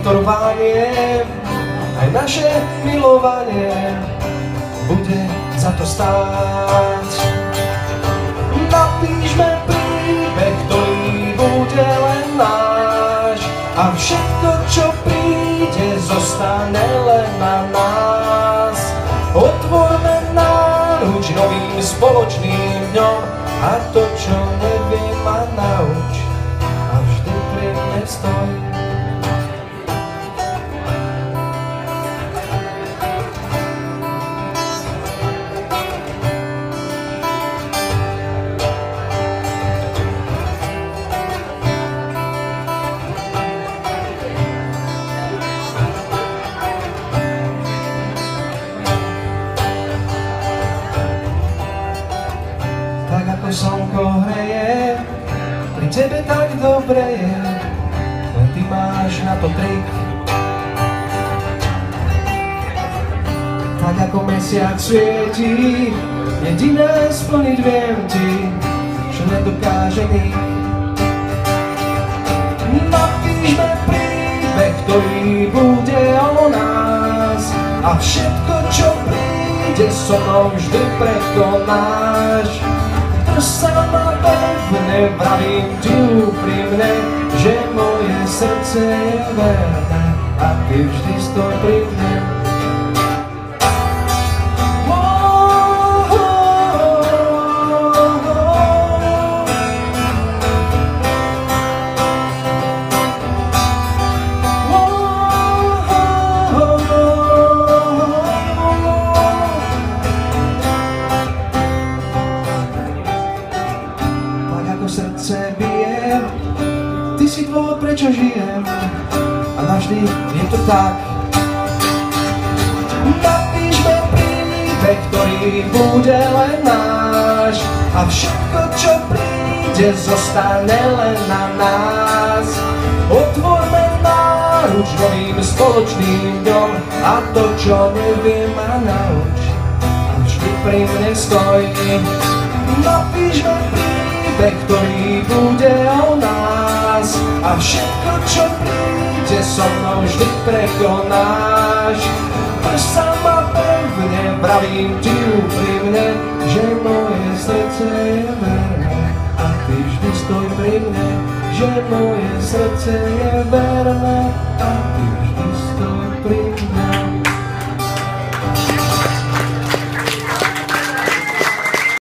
to rvanie, aj naše milovanie bude za to stáť. Napíšme príbeh, ktorý bude len náš, a všetko, čo príde, zostane len na nás. Otvorme náruč novým spoločným dňom, a to, čo neviem, ma nauč, a vždy pri mne stoj. Tak ako slnko hreje, pri tebe tak dobre je, len ty máš na to trik. Tak ako mesiac svieti, jediné splniť viem ti, čo nedokáže nik. Napíšme príbeh, ktorý bude o nás, a všetko, čo príde, so mnou vždy prekonáš. Drž sa ma pevne, vravím ti úprimne, že moje srdce je verné a ty vždy stoj pri mne. Srdce bije, ty si dôvod, prečo žijem, a navždy je to tak. Napíšme príbeh, ktorý bude len náš, a všetko, čo príde, zostane len na nás. Otvorme náruč novým spoločným dňom, a to, čo neviem, ma nauč, a vždy pri mne stoj. Napíšme príbeh, ktorý bude o nás, a všetko, čo príde, so mnou vždy prekonáš. Drž sa ma pevne, vravím ti úprimne, že moje srdce je verné a ty vždy stoj pri mne, že moje srdce je verné a ty vždy